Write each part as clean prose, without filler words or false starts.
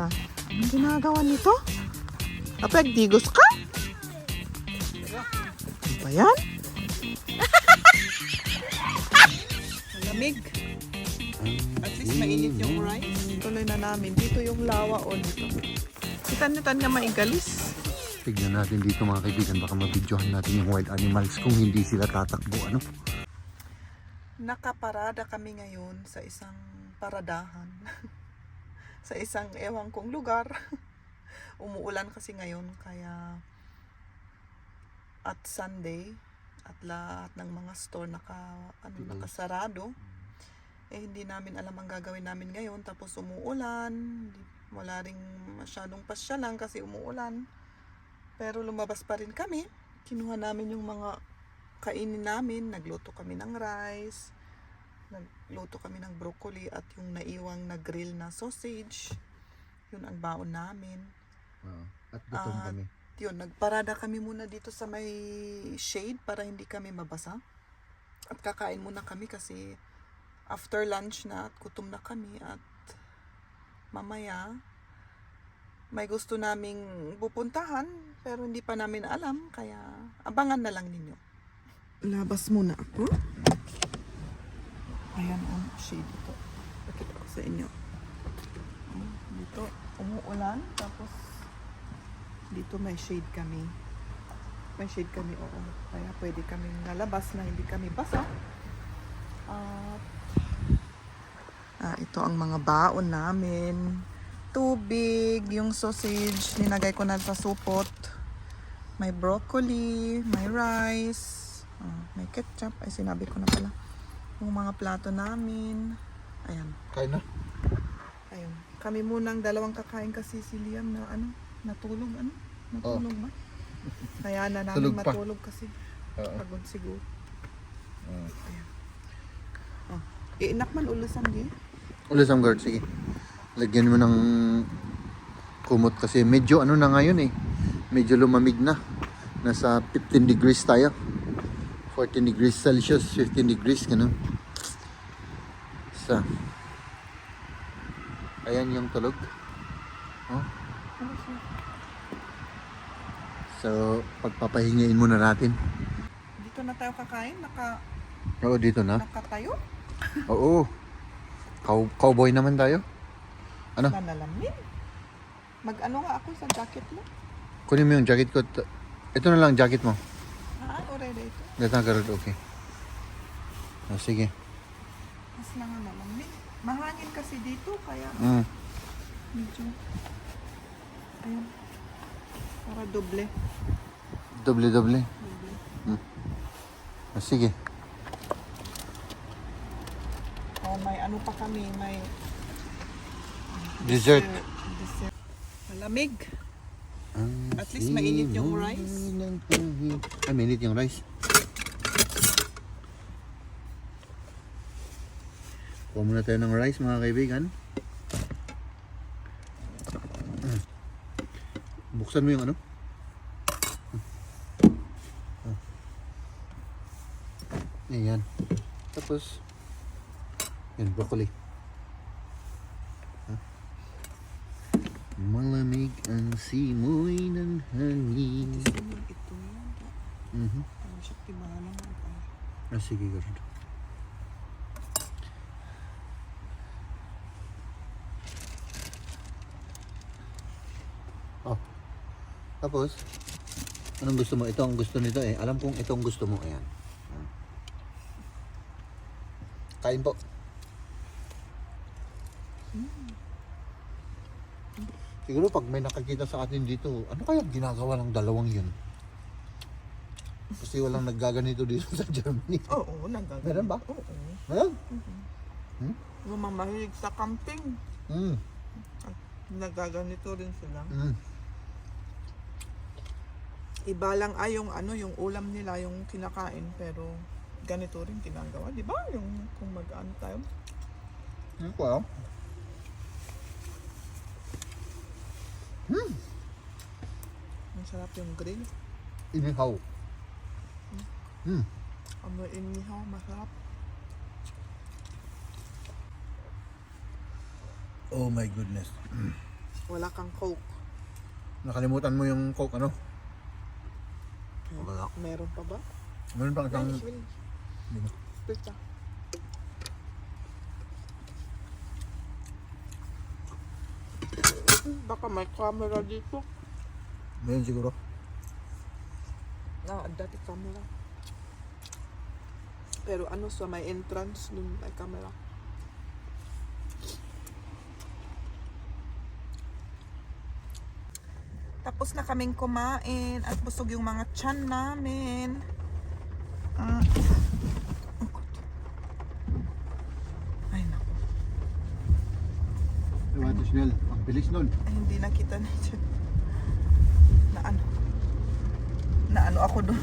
na. Anong ginagawa nito? Digos ka? Ano ba yan? Malamig. At least mainit yung rice. Tuloy na namin. Dito yung lawa o dito. Itan-itan nga maigalis. Tignan natin dito mga kaibigan, baka mabidyohan natin yung wild animals kung hindi sila tatakbo, ano? Nakaparada kami ngayon sa isang paradahan. Sa isang ewan kong lugar. Umuulan kasi ngayon kaya at Sunday at lahat ng mga store nakasarado. Hindi namin alam ang gagawin namin ngayon, tapos umuulan. Wala ring masyadong pasyalan kasi umuulan. Pero lumabas pa rin kami. Kinuha namin yung mga kainin namin. Nagluto kami ng rice. Nagluto kami ng broccoli at yung naiwang na grill na sausage. Yun ang baon namin. At gutom kami. Yun, nagparada kami muna dito sa may shade para hindi kami mabasa. At kakain muna kami kasi after lunch na at gutom na kami. At mamaya may gusto naming pupuntahan pero hindi pa namin alam, kaya abangan na lang ninyo. Labas muna ako. Ayan ang shade dito. Pakita ko sa inyo. Dito umuulan, tapos dito may shade kami. May shade kami, oo. Kaya pwede kami nalabas na hindi kami basa. Ito ang mga baon namin. Tubig, yung sausage, ninagay ko na sa supot. May broccoli, may rice, may ketchup. Ay, sinabi ko na pala. Yung mga plato namin. Ayan. Kain na? Ayun. Kami munang dalawang kakain kasi si Liam na natulog. Natulog ba? Kaya na namin matulog kasi. Pagod siguro. Ayan. Iinak man ulisan di? Ulisan guard, sige. Lagyan mo ng kumot kasi medyo na ngayon eh. Medyo lumamig na. Nasa 15 degrees tayo. 14 degrees Celsius, 15 degrees, ganun. So, ayan yung tulog. Oh. So, pagpapahingain muna natin. Dito na tayo kakain? Oo, dito na. Nakatayo? Oo. Cowboy naman tayo. Ano? Nanalamin. Mag-ano nga ako sa jacket mo? Kunin mo yung jacket ko. Ito na lang jacket mo. Already ito. That's not good, okay. Sige. Mas nanganalamin. Mahangin kasi dito, kaya medyo, ayun, para doble. Doble. Sige. May ano pa kami, may Dessert. Malamig. At least mainit yung rice. Ay, mainit yung rice. Kuha muna tayo ng rice mga kaibigan. Buksan mo yung ano. Ayan. Tapos yan, broccoli. Malamig ang simoy ng hangin. Ito yan. Ano siya, tibahan lang. Sige, ganun. Oh. Tapos, anong gusto mo? Ito ang gusto nito eh. Alam kong ito ang gusto mo. Ayan. Kain po. Siguro pag may nakakita sa atin dito, ano kaya ginagawa ng dalawang yun? Kasi walang naggaganito dito sa Germany. Oo, naggaganito. Meron ba? Oo. Meron? Yung mga mahilig sa camping. At nagaganito rin sila. Iba lang yung yung ulam nila, yung kinakain, pero ganito rin ginagawa, di ba? Yung kung mag-ano tayo. Wow. Masarap yung grill. Inihaw. Amoy inihaw, masarap. Oh my goodness. Wala kang Coke. Nakalimutan mo yung Coke, ano? Wala. Meron pa ba? Meron pang isang... Bilis. Hindi ba? Pita. Baka may camera dito. Meron siguro. Dati camera. Pero ano sa may entrance dun may camera. Tapos na kaming kumain at busog yung mga tiyan namin. Ay naku. Iwato Snell, ang bilis nun. Ay, hindi nakita na dyan. Na ano ako doon.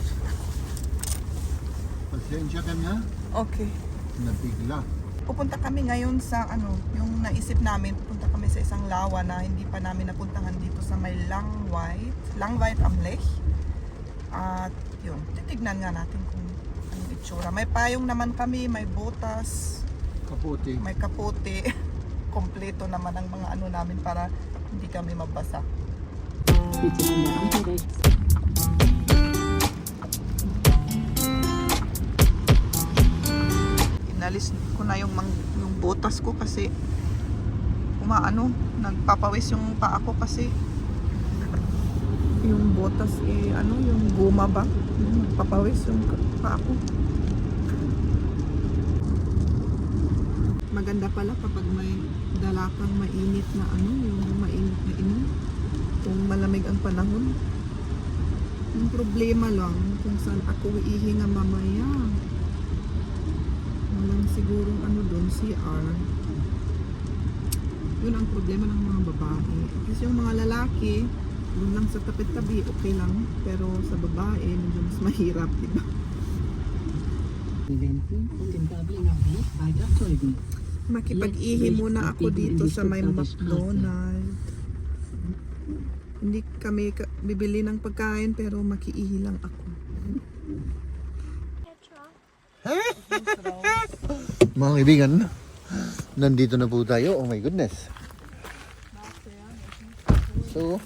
Pasensya ka na. Okay. Nabigla. Pupunta kami ngayon sa yung naisip namin, pupunta kami sa isang lawa na hindi pa namin napuntahan dito sa may Langweit am Lech. At yun, titignan nga natin kung anong itsura. May payong naman kami, may botas, Kaputi. may kapote. Kompleto naman ang mga ano namin para hindi kami mabasa. Bitte an der Ampel rechts. Inalis ko na yung botas ko kasi nagpapawis yung paa ko kasi yung botas yung guma ba? Nagpapawis yung paa ko. Maganda pala kapag may dala kang mainit na yung mainit na inom. Kung malamig ang panahon. Yung problema lang kung saan ako ihinga mamaya. Walang sigurong doon, CR. Yun ang problema ng mga babae. Kasi yung mga lalaki, doon lang sa tapit-tabi, okay lang. Pero sa babae, medyo mas mahirap, diba? Wenden und den Bablinger Weg weiter folgen. Makipag-ihi muna ako dito sa may McDonald's. Hindi kami bibili ng pagkain pero makiihi lang ako. Mga kaibigan, nandito na po tayo. Oh my goodness. So,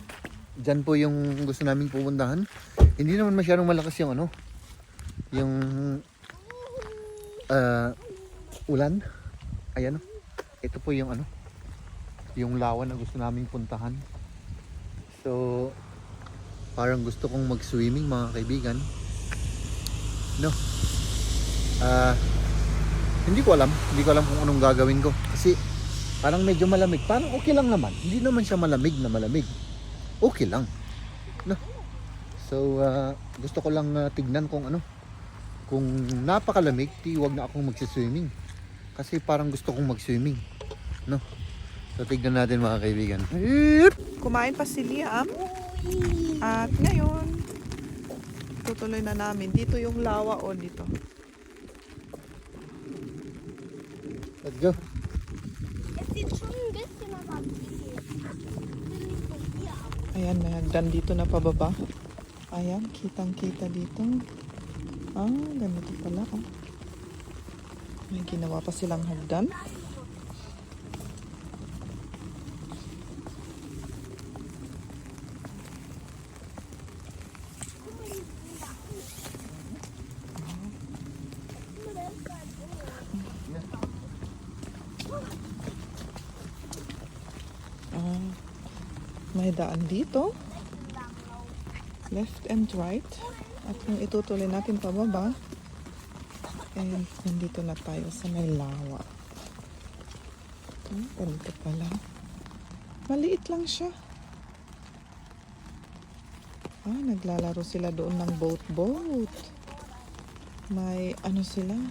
dyan po yung gusto namin pupuntahan. Hindi naman masyadong malakas yung yung ulan. Ayan. Ito po yung yung lawa na gusto naming puntahan. So, parang gusto kong mag-swimming mga kaibigan. No. Hindi ko alam kung anong gagawin ko kasi parang medyo malamig. Parang okay lang naman. Hindi naman siya malamig na malamig. Okay lang. No. So, gusto ko lang tignan kung kung napakalamig, wag na akong magsi-swimming. Kasi parang gusto kong mag-swimming. No. So, tignan natin mga kaibigan. Kumain pa si Liam. At ngayon, tutuloy na namin. Dito yung lawa dito. Let's go. Es sieht schon ein bisschen nach Absicht. Von hier ab. Ayan, may hagdan dito na pababa. Ayan, kitang-kita dito. Ganito pala. May ginawa pa silang hagdan. May daan dito. Left and right. At kung itutuloy natin pababa, and nandito na tayo sa may lawa. Ganito pala. Maliit lang siya. Naglalaro sila doon ng boat. May sila?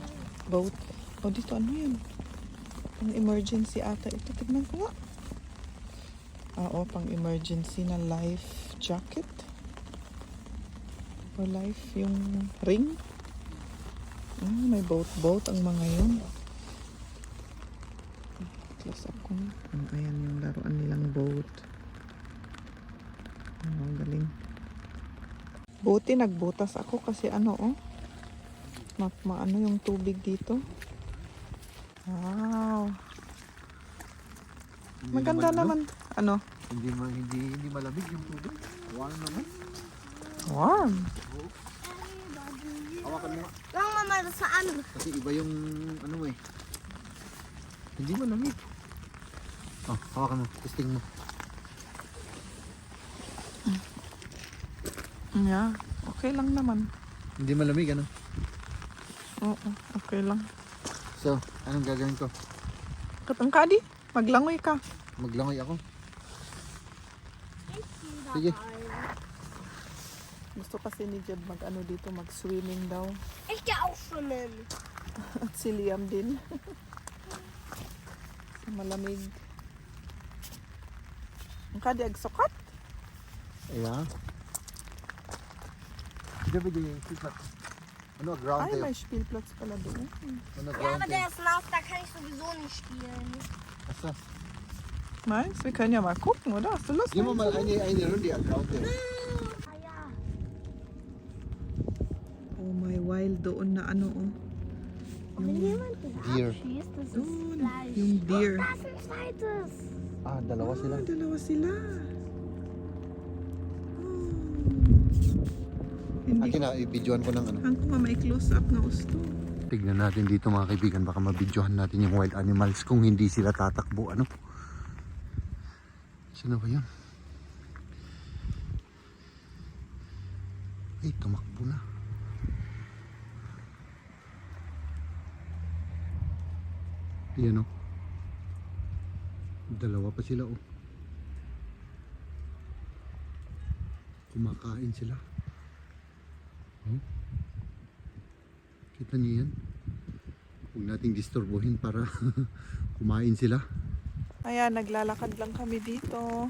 Boat. Dito yan? Pang emergency ata ito. Tignan ko nga. Pang emergency na life jacket. O life yung ring. May boat ang mga yun. Close up ko. Ayan yung laruan nilang boat. Galing. Buti nagbutas ako kasi yung tubig dito. Wow. Maganda naman. Hindi malamig yung tubig. Warm naman. Warm. Hawakan mo nga. Lang mama, das war andere. Kasi iba yung ano eh. Hindi malamig. Oh, hawakan mo. Testing mo. Yeah, okay lang naman. Hindi malamig ano? Oo, okay lang. So, anong gagawin ko? Katangkadi, maglangoy ka. Maglangoy ako. Sige. Gusto kasi ni Jeb mag-ano dito, mag-swimming daw. Ich geh auch schwimmen. At si Liam din. Sa malamig. Ang kadi agsukat. Ja. Diyan ba yung siplat? Ano, ground Ay, tayo? may Spielplatz pala doon. Ano, Ja, ground aber tayo? der ist nass, da kann ich sowieso nicht spielen. Asa? Nice, wir können ja mal gucken, oder? Hast du Lust? Gehen wir mal eine Runde an ground tayo. Ah ja. Oh, may wild doon na ano, oh. Wenn jemand den Deer. abschießt, das ist Doon, gleich. yung deer. Da ist ein zweites. Ah, dalawa sila. Ah, dalawa sila. Hindi Akin na, i-videoan ko ng ano. Hangko nga may close up na gusto. Tignan natin dito mga kaibigan, baka mabidyohan natin yung wild animals kung hindi sila tatakbo. Ano? Sino ba yun? Ay, tumakbo na. Yan o. Dalawa pa sila o. Kumakain sila. Oh. Kita niyo yan? Huwag nating disturbuhin para kumain sila. Ayan, naglalakad lang kami dito.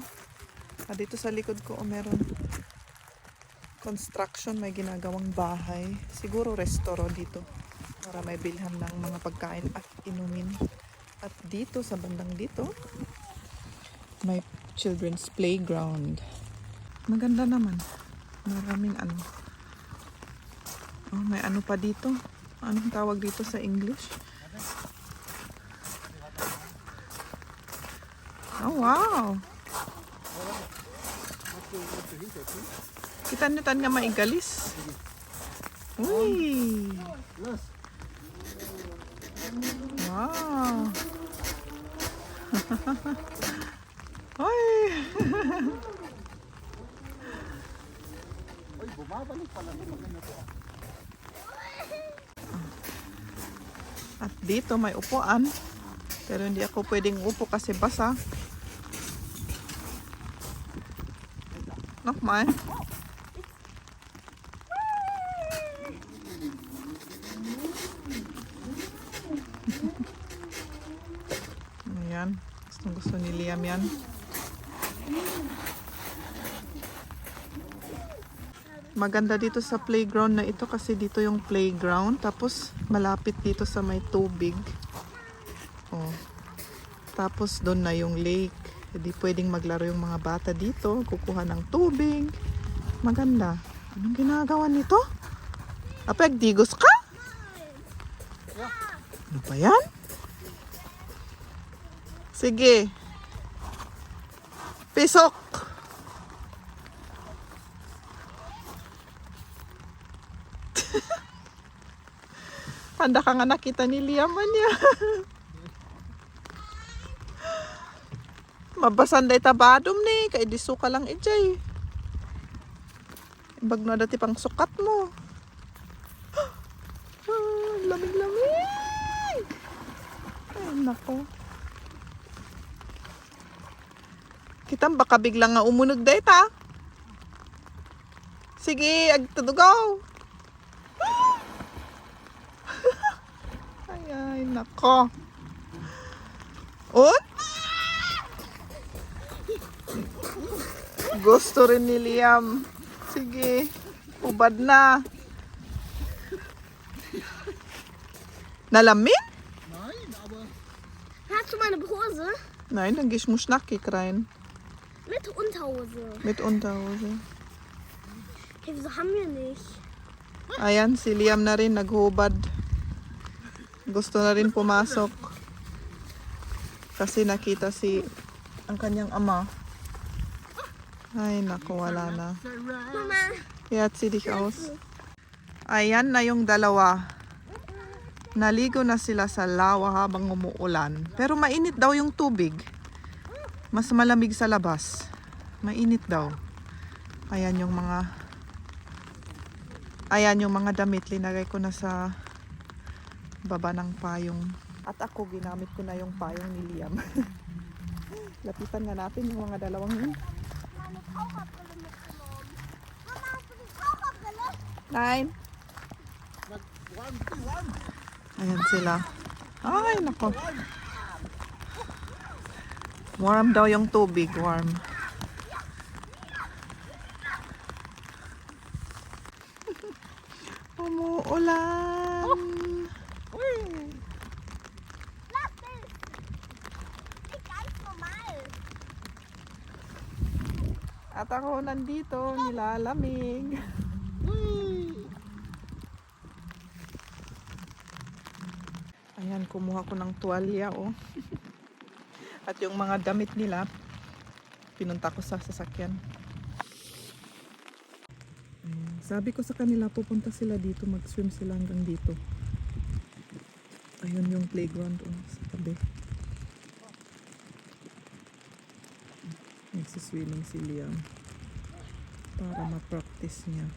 Ah, dito sa likod ko, oh, meron construction, may ginagawang bahay. Siguro restaurant dito. Para may bilhan ng mga pagkain at inumin. At dito, sa bandang dito, may children's playground. Maganda naman. Maraming ano. Oh, may ano pa dito. Anong tawag dito sa English? Oh, wow! Kita niyo nga maigalis. Uy! Wow! Uy! At dito may upuan. Pero hindi ako pwedeng upo kasi basa. Nochmal. Ayan. Gusto ni Liam yan. Maganda dito sa playground na ito kasi dito yung playground. Tapos malapit dito sa may tubig. Oh. Tapos doon na yung lake. Hindi pwedeng maglaro yung mga bata dito. Kukuha ng tubig. Maganda. Anong ginagawa nito? Apeg, digos ka? Ano ba yan? Sige. Pisok. Handa ka nga nakita ni Liam niya. Mabasan day tabadom ni. Kaya di suka lang ijay. Ibag na dati pang sukat mo. Lamig-lamig. Ay, nako. Kita baka biglang nga umunog day ta. Sige, agtudugaw. Ay, nako. Un? Gusto rin ni Liam. Sige, ubad na. Nalamin? Hast du meine Hose? Nein, dann gehst du schnackig rein. Mit Unterhose. Mit Unterhose. Hey, wieso haben wir nicht? Ayan, si Liam na rin naghubad. Gusto na rin pumasok. Kasi nakita ang kanyang ama. Ay, naku, wala na. Mama, Jetzt sieh dich aus. Ayan na yung dalawa. Naligo na sila sa lawa habang umuulan. Pero mainit daw yung tubig. Mas malamig sa labas. Mainit daw. Ayan yung mga damit. Linagay ko na sa baba ng payong. At ako, ginamit ko na yung payong ni Liam. Lapitan nga natin yung mga dalawang yun. meine Taucherbrille mitgenommen. Mama, hast du die Taucherbrille? Nein. Ayan sila. Ay, nako. Warm daw yung tubig. Warm. Umuulan. Lass es. Nicht ganz normal. At ako nandito, nilalamig. Ayan, kumuha ko ng tuwalya, oh. At yung mga damit nila, pinunta ko sa sasakyan. Ayan. Sabi ko sa kanila, pupunta sila dito, mag-swim sila hanggang dito. Ayun yung playground, oh, sa tabi. Nagsiswimming si Liam para ma-practice niya.